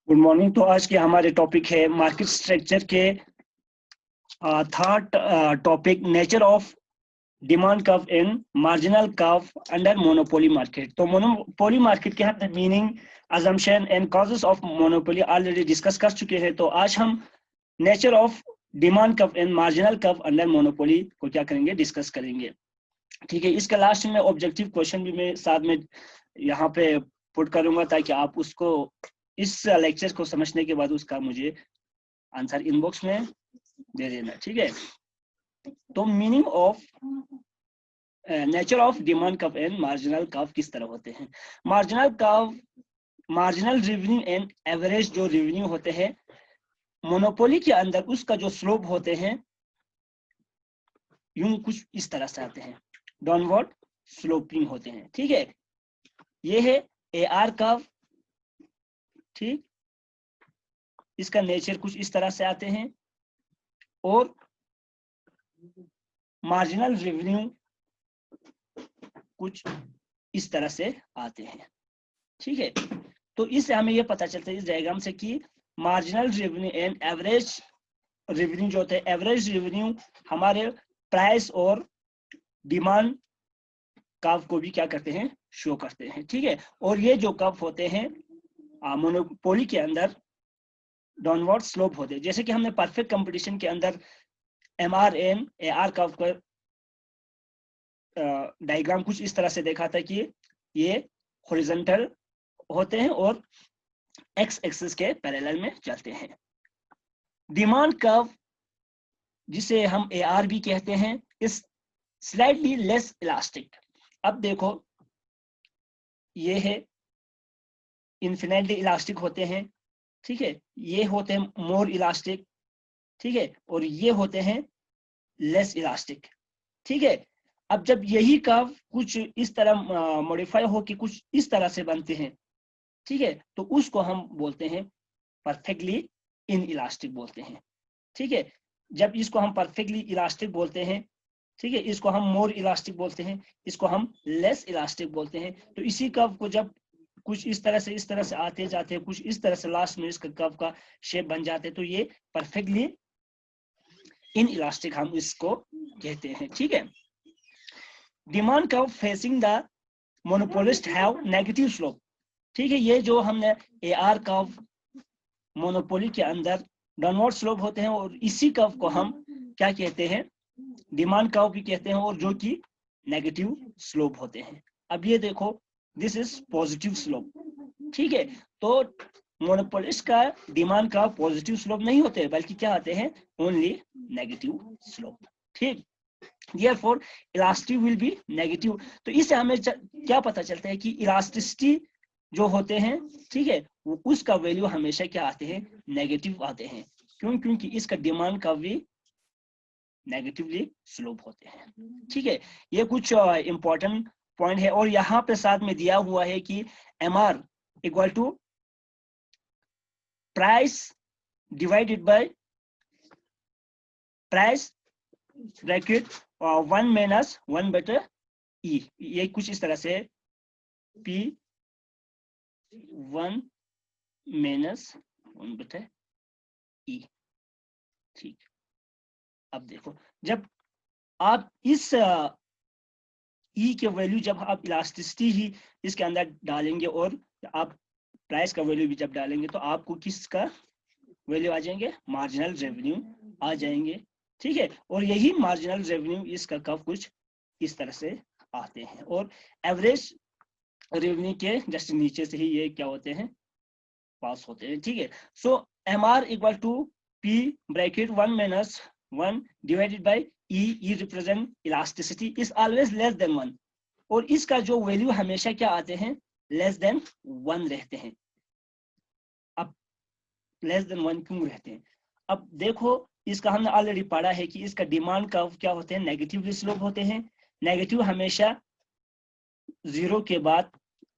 Good morning. तो आज के हमारे टॉपिक है मार्केट स्ट्रक्चर के third topic, nature of demand curve and marginal curve under monopoly market. तो मोनोपोली मार्केट के हम meaning, assumption and causes of monopoly already discuss कर चुके हैं। तो आज हम nature of demand curve and marginal curve under monopoly को क्या करेंगे, डिस्कस करेंगे। ठीक है, इसके लास्ट में ऑब्जेक्टिव क्वेश्चन भी मैं साथ में यहाँ पे पुट करूंगा ताकि आप उसको इस लेक्चर को समझने के बाद उसका मुझे आंसर इनबॉक्स में दे देना। ठीक है, तो meaning of nature of demand curve and marginal curve किस तरह होते हैं। Marginal curve, marginal revenue and average जो रेवेन्यू होते हैं मोनोपोली के अंदर, उसका जो स्लोप होते हैं यूं कुछ इस तरह से आते हैं, डाउनवर्ड स्लोपिंग होते हैं। ठीक है, ये है AR कर्व। ठीक, इसका नेचर कुछ इस तरह से आते हैं और मार्जिनल रेवेन्यू कुछ इस तरह से आते हैं। ठीक है, तो इससे हमें यह पता चलता है इस डायग्राम से कि marginal revenue and average revenue जो होते हैं, एवरेज रेवेन्यू हमारे प्राइस और डिमांड कर्व को भी क्या करते हैं, शो करते हैं। ठीक है, और ये जो कर्व होते हैं मोनोपोली के अंदर डाउनवर्ड स्लोप होते हैं। जैसे कि हमने परफेक्ट कंपटीशन के अंदर MR एंड AR कर्व का डायग्राम कुछ इस तरह से देखा था कि ये हॉरिजॉन्टल होते हैं और एक्स एक्सिस के पैरेलल में चलते हैं। डिमांड कर्व, जिसे हम AR भी कहते हैं, इस स्लाइटली लेस इलास्टिक। अब देखो, ये है इन्फिनेटली इलास्टिक होते हैं। ठीक है, ये होते हैं मोर इलास्टिक। ठीक है, और ये होते हैं लेस इलास्टिक। ठीक है, अब जब यही कर्व कुछ इस तरह मॉडिफाई हो कि कुछ इस तरह से बनते हैं, ठीक है, तो उसको हम बोलते हैं परफेक्टली इन इलास्टिक बोलते हैं। ठीक है, जब इसको हम परफेक्टली इलास्टिक बोलते हैं, ठीक है, इसको हम मोर इलास्टिक बोलते हैं, इसको हम लेस इलास्टिक बोलते हैं। तो इसी कर्व को जब कुछ इस तरह से आते जाते हैं, कुछ इस तरह से लास्ट में इसका कर्व का शेप बन जाते हैं, तो ये परफेक्टली इन इलास्टिक हम इसको कहते हैं। ठीक है, demand curve facing the monopolist have negative slope. ठीक है, ये जो हमने AR कर्व मोनोपोली के अंदर डाउनवर्ड स्लोप होते हैं और इसी कर्व को हम क्या कहते हैं, डिमांड कर्व भी कहते हैं, और जो कि नेगेटिव स्लोप होते हैं। अब ये देखो, दिस इज पॉजिटिव स्लोप। ठीक है, तो मोनोपोलिस्ट का डिमांड कर्व पॉजिटिव स्लोप नहीं होते, बल्कि क्या आते हैं, ओनली नेगेटिव स्लोप। ठीक, Therefore, elasticity will be negative। तो इससे हमें क्या पता चलता है कि इलास्टिसिटी जो होते हैं, ठीक है, वो उसका वैल्यू हमेशा क्या आते हैं, नेगेटिव आते हैं। क्यों? क्योंकि इसका डिमांड का भी नेगेटिवली स्लोप होते हैं। ठीक है, ये कुछ इंपॉर्टेंट पॉइंट है। और यहाँ पे साथ में दिया हुआ है कि MR equal to price divided by price bracket 1 minus 1 बटे E। ये कुछ इस तरह से P 1 माइनस 1 बटे E। ठीक, अब देखो, जब आप इस E के वैल्यू, जब आप इलास्टिसिटी ही इसके अंदर डालेंगे और आप प्राइस का वैल्यू भी जब डालेंगे, तो आपको किसका वैल्यू आ जाएंगे, मार्जिनल रेवेन्यू आ जाएंगे। ठीक है, और यही मार्जिनल रेवेन्यू इसका कर्व कुछ इस तरह से आते हैं, और एवरेज रेवेन्यू के जस्ट नीचे से ही ये क्या होते हैं, पास होते हैं। ठीक है, so MR equal to P bracket 1 minus 1 divided by E represent elasticity is always less than 1, और इसका जो वैल्यू हमेशा क्या आते हैं, लेस देन 1 रहते हैं। अब लेस देन 1 क्यों रहते हैं? अब देखो, इसका हमने ऑलरेडी पढ़ा है कि इसका डिमांड कर्व क्या होते हैं, नेगेटिव स्लोप होते हैं। नेगेटिव हमेशा 0 के बाद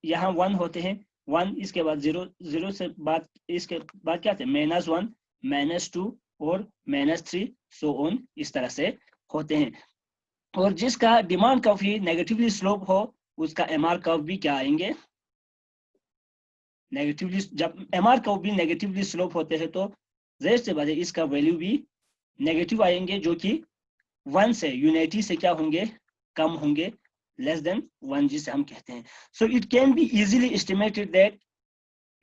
यहाँ 1 होते हैं, 1 इसके बाद 0, 0 से बाद इसके बाद क्या आते हैं, -1 -2 और -3 सो ऑन, इस तरह से होते हैं। और जिसका डिमांड कर्व ही नेगेटिवली स्लोप हो, उसका MR कर्व भी क्या आएंगे, नेगेटिवली, जब MR कर्व भी नेगेटिवली स्लोप होते हैं तो जाहिर सी बात है इसका वैल्यू भी नेगेटिव आएंगे, जो कि 1 से यूनिटी से क्या होंगे, कम होंगे, लेस देन 1 जिसे हम कहते हैं. So it can be easily estimated that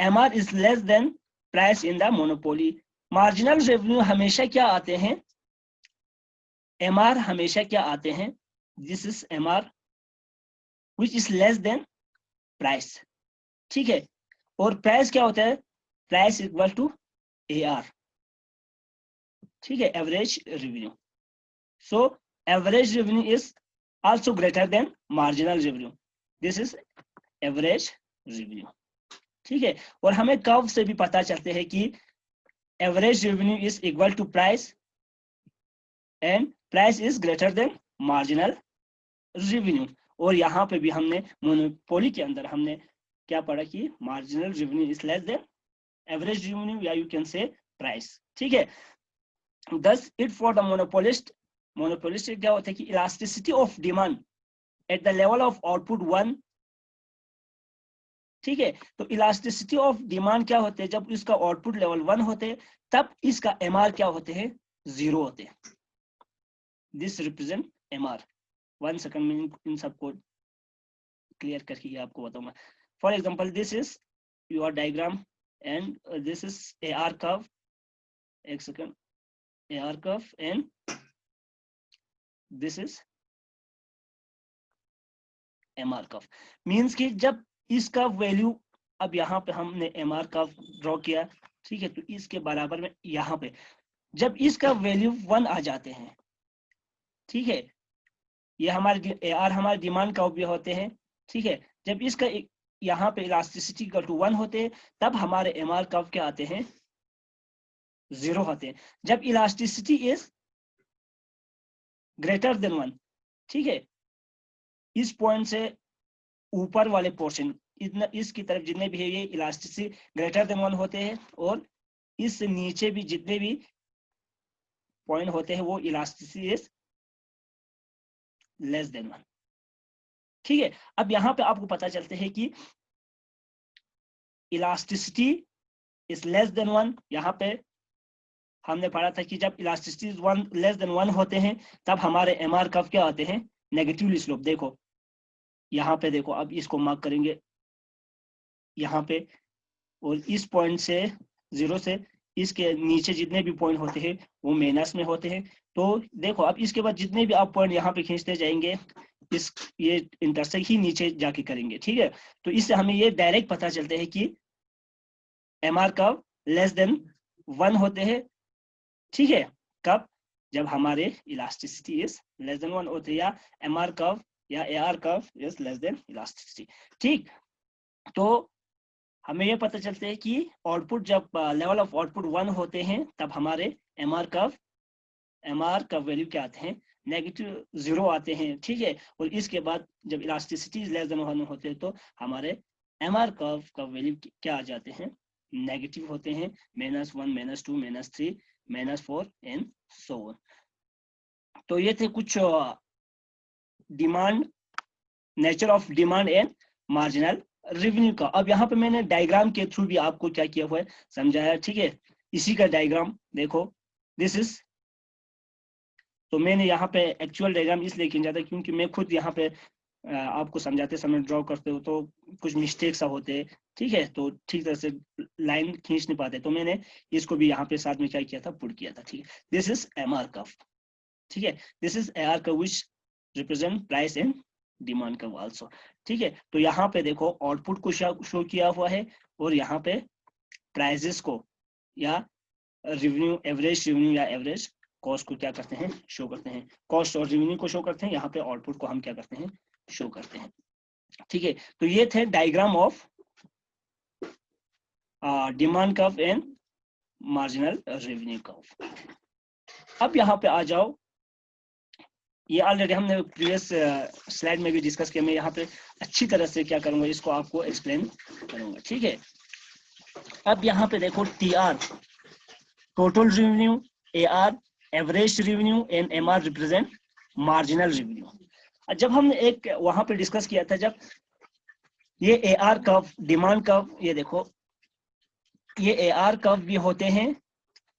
MR is less than price in the monopoly. Marginal revenue हमेशा क्या आते हैं, MR हमेशा क्या आते हैं, this is MR which is less than price. ठीक है, और प्राइस क्या होता है, प्राइस इक्वल टू AR. ठीक है, average revenue. So average revenue is also greater than marginal revenue. This is average revenue. ठीक है, और हमें कर्व से भी पता चलते हैं कि average revenue is equal to price and price is greater than marginal revenue. और यहाँ पे भी हमने मोनोपोली के अंदर हमने क्या पढ़ा कि marginal revenue is less than average revenue, या यू कैन से प्राइस. ठीक है, thus it for the monopolist क्या होता है कि elasticity of demand at the level of output 1. ठीक है, तो इलास्टिसिटी ऑफ डिमांड क्या होते हैं, जब इसका आउटपुट लेवल 1 होते हैं तब इसका MR क्या होते हैं, 0 होते हैं. This represent MR. 1 सेकंड में इन सबको क्लियर करके आपको बताऊंगा. For example this is your diagram and this is AR curve. एक second, AR curve and this is MR curve. Means कि जब इसका वैल्यू, अब यहाँ पे हमने MR कर्व ड्रॉ किया. ठीक है, तो इसके बराबर में यहाँ पे जब इसका वैल्यू 1 आ जाते हैं, ठीक है, ये हमारे AR हमारे डिमांड कर्व भी होते हैं. ठीक है, जब इसका यहाँ पे इलास्टिसिटी इक्वल टू 1 होते हैं तब हमारे MR कर्व क्या आते हैं, 0 होते हैं. जब इलास्टिसिटी इज ग्रेटर देन 1, ठीक है, इस पॉइंट से ऊपर वाले पोर्शन इतना इसकी तरफ जितने भी है ये इलास्टिसिटी ग्रेटर देन 1 होते हैं, और इस नीचे भी जितने भी पॉइंट होते हैं वो इलास्टिसिटी इज लेस देन 1. ठीक है, अब यहां पे आपको पता चलते हैं कि इलास्टिसिटी इज लेस देन 1. यहां पे हमने पढ़ा था कि जब इलास्टिसिटी लेस देन 1 होते हैं तब हमारे MR कर्व क्या आते हैं, नेगेटिवली स्लोप. देखो यहाँ पे देखो, अब इसको मार्क करेंगे यहाँ पे, और इस पॉइंट से 0 से इसके नीचे जितने भी पॉइंट होते हैं वो माइनस में होते हैं. तो देखो अब इसके बाद जितने भी आप पॉइंट यहाँ पे खींचते जाएंगे इस ये इंटरसेक्ट ही नीचे जाके करेंगे. ठीक है, तो इससे हमें ये डायरेक्ट पता चलते हैं कि MR कर्व लेस देन 1 होते हैं. ठीक है, कब, जब हमारे इलास्टिसिटी इज लेस देन 1 होते हैं, या MR कर्व या AR curve is less than elasticity. ठीक, तो हमें ये पता चलता है कि आउटपुट जब लेवल ऑफ आउटपुट 1 होते हैं तब हमारे MR कर्व वैल्यू क्या आते हैं, नेगेटिव 0 आते हैं. ठीक है, और इसके बाद जब इलास्टिसिटी लेस देन 1 होते हैं तो हमारे MR कर्व का वैल्यू क्या आ जाते हैं, नेगेटिव होते हैं, -1, -2, -3, -4 एंड सो ऑन. तो ये थे कुछ demand, nature of demand and marginal revenue का. अब यहाँ पे मैंने डायग्राम के थ्रू भी आपको क्या किया हुआ है, समझाया. ठीक है, इसी का डायग्राम देखो, दिस इज, तो मैंने यहाँ पे एक्चुअल डायग्राम इसलिए खींचा था क्योंकि मैं खुद यहाँ पे आपको समझाते समय ड्रॉ करते हो तो कुछ मिस्टेक्स होते हैं. ठीक है, तो ठीक तरह से लाइन खींच नहीं पाते, तो मैंने इसको भी यहाँ पे साथ में क्या किया था, पुट किया था. ठीक है, दिस इज MR कर्व. ठीक है, this is AR curve which represent price and demand curve also. ठीक है, तो यहाँ पे देखो आउटपुट को शो किया हुआ है, और यहाँ पे प्राइसेस को या रेवेन्यू, एवरेज रेवेन्यू या एवरेज कॉस्ट को क्या करते हैं, शो करते हैं. कॉस्ट और रेवेन्यू को शो करते हैं, यहाँ पे आउटपुट को हम क्या करते हैं, शो करते हैं. ठीक है, तो ये थे diagram of demand curve and marginal revenue curve. अब यहाँ पे आ जाओ, ये ऑलरेडी हमने प्रीवियस स्लाइड में भी डिस्कस किया. मैं यहाँ पे अच्छी तरह से क्या करूंगा, इसको आपको एक्सप्लेन करूंगा. ठीक है, अब यहाँ पे देखो TR total revenue, AR average revenue and MR represent marginal revenue. जब हमने एक वहां पे डिस्कस किया था, जब ये AR कर्व, डिमांड कर्व, ये देखो ये AR कर्व भी होते हैं,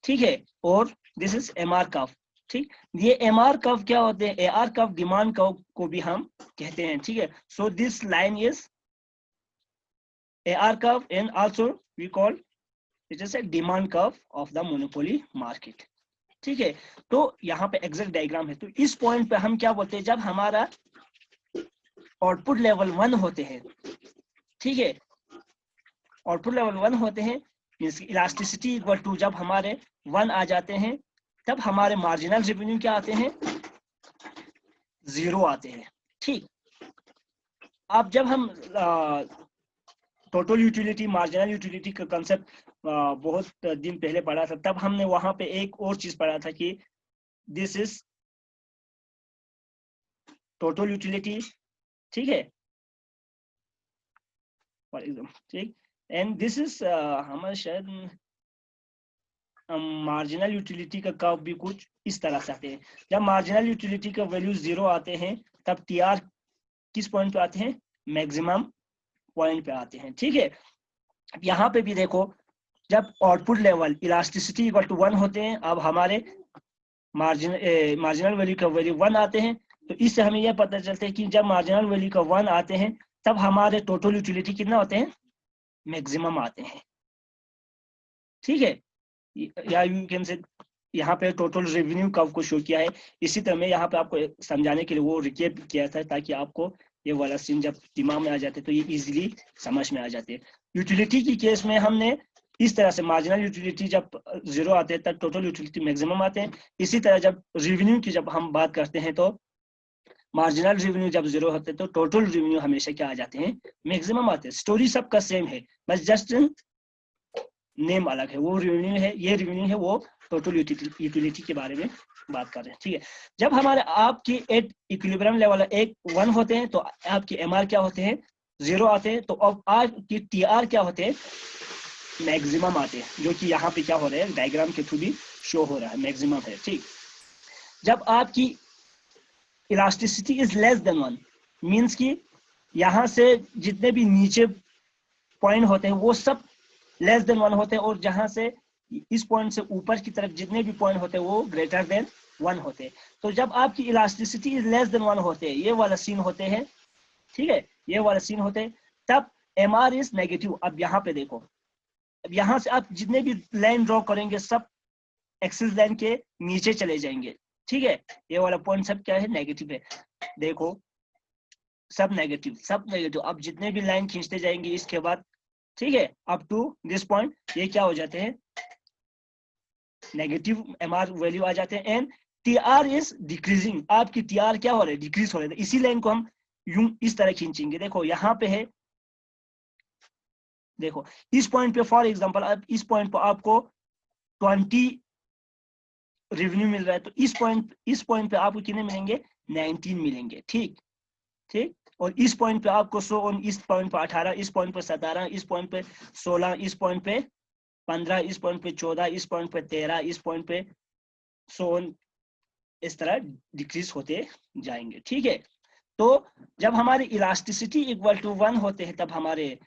ठीक है, और दिस इज MR कर्व, ठीक। ये MR कर्व क्या होते हैं? AR कर्व डिमांड कर्व को भी हम कहते हैं, ठीक है। So this line is AR curve and also we call it is a demand curve of the monopoly market, ठीक है। तो यहाँ पे एग्जैक्ट डायग्राम है। तो इस पॉइंट पे हम क्या बोलते हैं? जब हमारा आउटपुट लेवल 1 होते हैं, ठीक है, आउटपुट लेवल 1 होते हैं, मींस इलास्टिसिटी इक्वल टू जब हमारे 1 आ जाते हैं, तब हमारे मार्जिनल रेवेन्यू क्या आते हैं? 0 आते हैं, ठीक। अब जब हम टोटल यूटिलिटी, मार्जिनल यूटिलिटी का कंसेप्ट बहुत दिन पहले पढ़ा था, तब हमने वहां पे एक और चीज पढ़ा था कि दिस इज टोटल यूटिलिटी, ठीक है, फॉर एग्जाम्पल, ठीक। एंड दिस इज हमारे शायद मार्जिनल यूटिलिटी का कर्व भी कुछ इस तरह से आते हैं। जब मार्जिनल यूटिलिटी का वैल्यू 0 आते हैं, तब TR किस पॉइंट पे आते हैं? मैक्सिमम पॉइंट पे आते हैं, ठीक है। यहाँ पे भी देखो, जब output level elasticity equal to 1 होते हैं, अब हमारे मार्जिनल वैल्यू का वैल्यू 1 आते हैं। तो इससे हमें यह पता चलता है कि जब मार्जिनल वैल्यू का 1 आते हैं, तब हमारे टोटल यूटिलिटी कितना होते हैं? मैक्सिमम आते हैं, ठीक है। या यू कैन से यहाँ पे टोटल रेवेन्यू कर्व को शो किया है। इसी तरह मैं यहाँ पे आपको समझाने के लिए वो रिकेप किया था, ताकि आपको ये वाला सीन जब दिमाग में आ जाते तो ये इजीली समझ में आ जाते हैं। यूटिलिटी की केस में हमने इस तरह से मार्जिनल यूटिलिटी जब 0 आते हैं, तब टोटल यूटिलिटी मैक्सिमम आते हैं। इसी तरह जब रेवेन्यू की जब हम बात करते हैं, तो मार्जिनल रेवेन्यू जब 0 होते हैं, तो टोटल रेवेन्यू हमेशा क्या आ जाते हैं? मैक्सिमम आते हैं। स्टोरी सबका सेम है, बस जस्ट नेम अलग है। वो रेवेन्यू है, ये रेवेन्यू है, वो टोटल यूटिलिटी के बारे में बात कर रहे हैं, ठीक है। जब हमारे आपकी एट इक्विलिब्रियम लेवल 1 होते हैं, तो आपकी MR क्या होते हैं? 0 आते हैं। तो अब आपकी TR क्या होते हैं? मैक्सिमम आते हैं, जो कि यहाँ पे क्या हो रहा है? डायग्राम के थ्रू भी शो हो रहा है, मैक्सिमम है, ठीक। जब आपकी elasticity is less than 1, means की यहाँ से जितने भी नीचे पॉइंट होते हैं वो सब लेस देन 1 होते हैं, और जहां से इस पॉइंट से ऊपर की तरफ जितने भी पॉइंट होते हैं वो ग्रेटर देन 1 होते हैं। तो जब आपकी इलास्टिसिटी इज लेस देन 1 होते हैं, ये वाला सीन होते हैं, ठीक है, ये वाला सीन होते हैं, तब MR इज नेगेटिव। अब यहाँ पे देखो, अब यहाँ से आप जितने भी लाइन ड्रॉ करेंगे, सब एक्सिस लाइन के नीचे चले जाएंगे, ठीक है। ये वाला पॉइंट सब क्या है? नेगेटिव है। देखो, सब नेगेटिव, सब नेगेटिव। अब जितने भी लाइन खींचते जाएंगे इसके बाद, ठीक है, अप टू दिस पॉइंट, ये क्या हो जाते हैं? नेगेटिव MR वैल्यू आ जाते हैं। And TR is decreasing. आपकी TR क्या हो रहा है? डिक्रीज हो रहा है। इसी लाइन को हम यूं इस तरह खींचेंगे। देखो यहाँ पे है, देखो इस पॉइंट पे फॉर एग्जांपल, अब इस पॉइंट पर आपको 20 रेवेन्यू मिल रहा है, तो इस पॉइंट पे आपको कितने मिलेंगे? 19 मिलेंगे, ठीक, ठीक। और इस पॉइंट पे आपको 100, इस पॉइंट पे 18, इस पॉइंट पे 17, इस पॉइंट पे 16, इस पॉइंट पे 15, इस पॉइंट पे 14, इस पॉइंट पे 13, इस पॉइंट पे 16, इस तरह डिक्रीज होते जाएंगे, ठीक है। तो जब हमारी इलास्टिसिटी इक्वल टू 1 होते हैं, तब हमारे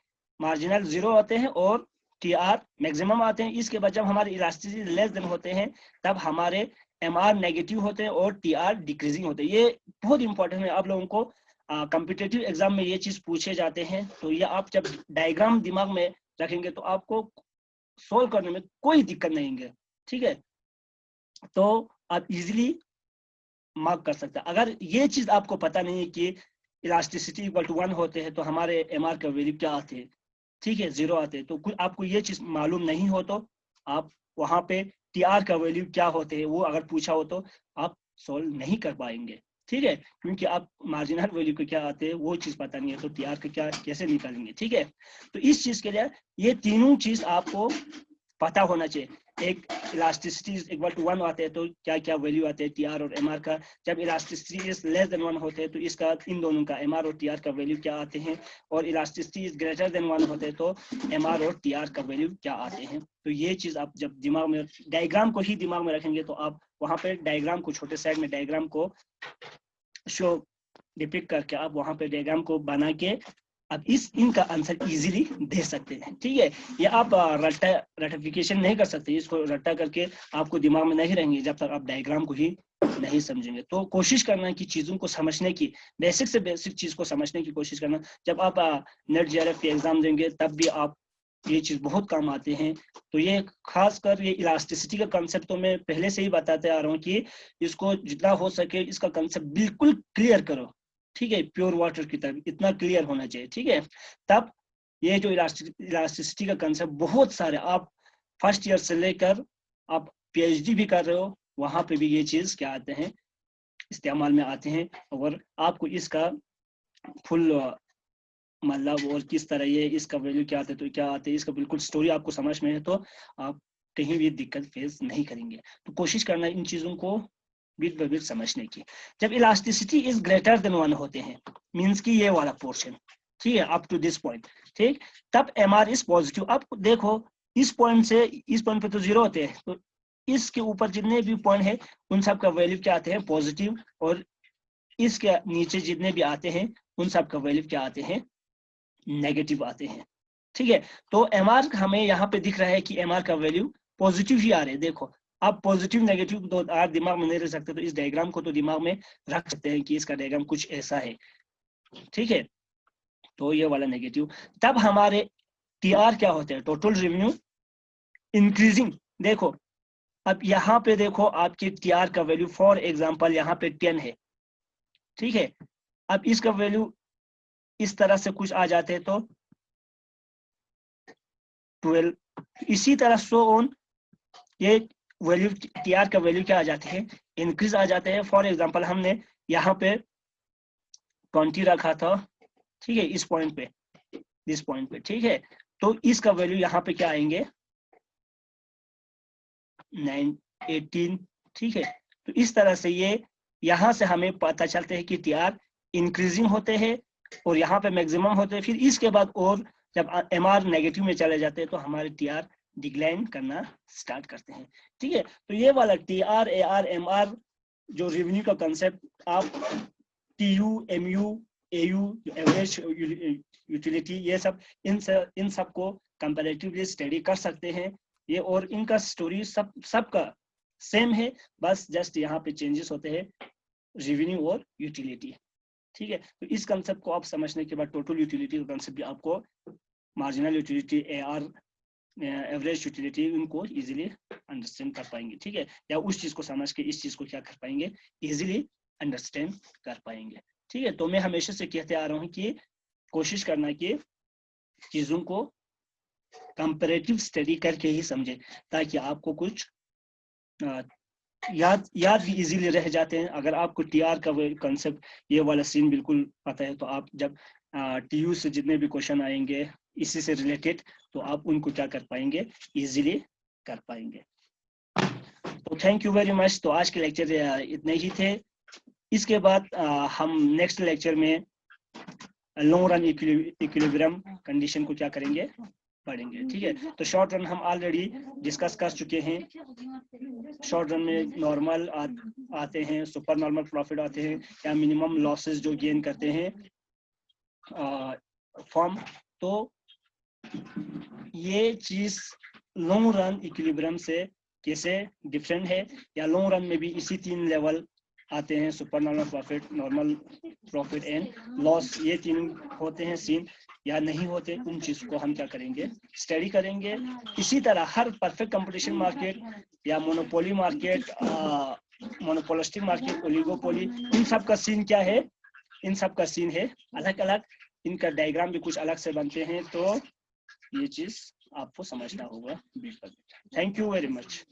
मार्जिनल 0 होते हैं और TR मैक्सिमम आते हैं। इसके बाद जब हमारे इलास्टिसिटी लेस देन होते हैं, तब हमारे MR नेगेटिव होते हैं और TR डिक्रीजिंग होते हैं। ये बहुत इंपॉर्टेंट है, आप लोगों को कॉम्पिटिटिव एग्जाम में ये चीज पूछे जाते हैं। तो ये आप जब डायग्राम दिमाग में रखेंगे, तो आपको सोल्व करने में कोई दिक्कत नहीं है, ठीक है। तो आप इजीली मार्क कर सकते हैं। अगर ये चीज आपको पता नहीं है कि इलास्टिसिटी इक्वल टू 1 होते हैं, तो हमारे MR का वैल्यू क्या आते हैं, ठीक है, 0 आते हैं। तो कुछ आपको ये चीज मालूम नहीं हो, तो आप वहां पे TR का वैल्यू क्या होते हैं वो अगर पूछा हो, तो आप सोल्व नहीं कर पाएंगे, ठीक है, क्योंकि आप मार्जिनल वैल्यू को क्या आते हैं वो चीज पता नहीं है, तो TR का क्या कैसे निकालेंगे, ठीक है। तो इस चीज के लिए ये तीनों चीज आपको पता होना चाहिए। एक इलास्टिसिटी इक्वल टू 1 आते हैं, तो क्या क्या वैल्यू आते हैं TR और MR का। जब इलास्टिसिटी इज लेस देन 1 होते हैं, तो इसका इन दोनों का MR और TR का वैल्यू क्या आते हैं। और इलास्टिसिटी इज ग्रेटर देन 1 होते हैं, तो MR और TR का वैल्यू क्या आते हैं। तो ये चीज आप जब दिमाग में डायग्राम को ही दिमाग में रखेंगे, तो आप वहां पे डायग्राम को छोटे साइड में डायग्राम को शो डिपिक्ट करके आप वहां पे डायग्राम को बना के अब इनका आंसर इजीली दे सकते हैं। ठीक है, ये आप रटिफिकेशन नहीं कर सकते, इसको रट्टा करके आपको दिमाग में नहीं रहेंगे जब तक आप डायग्राम को ही नहीं समझेंगे। तो कोशिश करना कि चीजों को समझने की, बेसिक से बेसिक चीज को समझने की कोशिश करना। जब आप नेट जेआरएफ के एग्जाम देंगे तब भी आप ये चीज बहुत काम आते हैं। तो ये खासकर ये इलास्टिसिटी का कंसेप्ट तो मैं पहले से ही बताते आ रहा हूँ कि इसको जितना हो सके इसका कंसेप्ट बिल्कुल क्लियर करो। ठीक है, प्योर वाटर की तरह इतना क्लियर होना चाहिए। ठीक है, तब ये जो इलास्टिसिटी का कंसेप्ट बहुत सारे आप फर्स्ट ईयर से लेकर आप पीएचडी भी कर रहे हो वहां पे भी ये चीज क्या आते हैं, इस्तेमाल में आते हैं। और आपको इसका फुल मतलब और किस तरह ये इसका वैल्यू क्या आते, तो क्या आते हैं, इसका बिल्कुल स्टोरी आपको समझ में है तो आप कहीं भी दिक्कत फेस नहीं करेंगे। तो कोशिश करना इन चीजों को बिट बाय बिट समझने की। जब इलास्टिसिटी इज ग्रेटर देन 1 होते हैं, मींस कि ये वाला पोर्शन, ठीक है, अप टू दिस पॉइंट, ठीक, तब एमआर इज पॉजिटिव। अब देखो इस पॉइंट से इस पॉइंट पे तो 0 होते हैं, तो इसके ऊपर जितने भी पॉइंट है उन सब का वैल्यू क्या आते हैं, पॉजिटिव। और इसके नीचे जितने भी आते हैं उन सब का वैल्यू क्या आते हैं, नेगेटिव आते हैं। ठीक है, तो एमआर हमें यहाँ पे दिख रहा है कि एमआर का वैल्यू पॉजिटिव ही आ रहे हैं। देखो आप पॉजिटिव नेगेटिव तो आप दिमाग में नहीं रख सकते, तो इस डायग्राम को तो दिमाग में रख सकते हैं कि इसका डायग्राम कुछ ऐसा है। ठीक है, तो ये वाला नेगेटिव, तब हमारे टीआर क्या होते हैं, टोटल रेवेन्यू इंक्रीजिंग। देखो अब यहाँ पे देखो आपके टीआर का वैल्यू फॉर एग्जांपल यहाँ पे 10 है। ठीक है, अब इसका वैल्यू इस तरह से कुछ आ जाते हैं तो 12, इसी तरह सो ऑन ये वैल्यू टीआर का वैल्यू क्या आ जाते हैं, इंक्रीज आ जाते हैं। फॉर एग्जांपल हमने यहाँ पे 20 रखा था, ठीक है, इस पॉइंट पे, इस पॉइंट पे, ठीक है, तो इसका वैल्यू यहाँ पे क्या आएंगे 9, 18। ठीक है, तो इस तरह से ये यहाँ से हमें पता चलते हैं कि टीआर इंक्रीजिंग होते हैं और यहाँ पे मैक्सिमम होते हैं। फिर इसके बाद और जब एमआर नेगेटिव में चले जाते हैं तो हमारे टीआर डिक्लाइन करना स्टार्ट करते हैं। ठीक है, तो ये वाला टीआर, एआर, एमआर जो रेवेन्यू का कंसेप्ट आप TU, MU, AU, average utility, ये सब इन सब को कंपैरेटिवली स्टडी कर सकते हैं ये। और इनका स्टोरी सबका सेम है, बस जस्ट यहाँ पे चेंजेस होते हैं रेवेन्यू और यूटिलिटी। ठीक है, तो इस कंसेप्ट को आप समझने के बाद टोटल यूटिलिटी का कंसेप्ट भी आपको, marginal utility, AR, average utility, उनको इजीली अंडरस्टैंड कर पाएंगे। ठीक है, या उस चीज को समझ के इस चीज को क्या कर पाएंगे, इजीली अंडरस्टैंड कर पाएंगे। ठीक है, तो मैं हमेशा से कहते आ रहा हूँ कि कोशिश करना कि चीजों को कंपैरेटिव स्टडी करके ही समझे, ताकि आपको कुछ याद भी इजीली रह जाते हैं। अगर आपको टीआर का कंसेप्ट, ये वाला सीन बिल्कुल पता है, तो आप जब टीयू से जितने भी क्वेश्चन आएंगे इसी से रिलेटेड, तो आप उनको क्या कर पाएंगे, इजीली कर पाएंगे। तो थैंक यू वेरी मच। तो आज के लेक्चर इतने ही थे। इसके बाद हम नेक्स्ट लेक्चर में लॉन्ग रन इक्विलिब्रियम कंडीशन को क्या करेंगे, पढ़ेंगे। ठीक है, तो शॉर्ट रन हम ऑलरेडी डिस्कस कर चुके हैं। शॉर्ट रन में नॉर्मल आते हैं, सुपर नॉर्मल प्रॉफिट आते हैं, या मिनिमम लॉसेस जो गेन करते हैं फॉर्म। तो ये चीज लॉन्ग रन इक्विलिब्रियम से कैसे डिफरेंट है, या लॉन्ग रन में भी इसी 3 लेवल आते हैं, super normal profit, normal profit and loss, ये 3 होते हैं सीन या नहीं होते, उन चीज को हम क्या करेंगे, स्टडी करेंगे। इसी तरह हर परफेक्ट कंपटीशन मार्केट या monopoly market, monopolistic market, oligopoly, इन सब का सीन क्या है, इन सब का सीन है अलग अलग, इनका डायग्राम भी कुछ अलग से बनते हैं। तो ये चीज आपको समझना होगा। Thank you very much.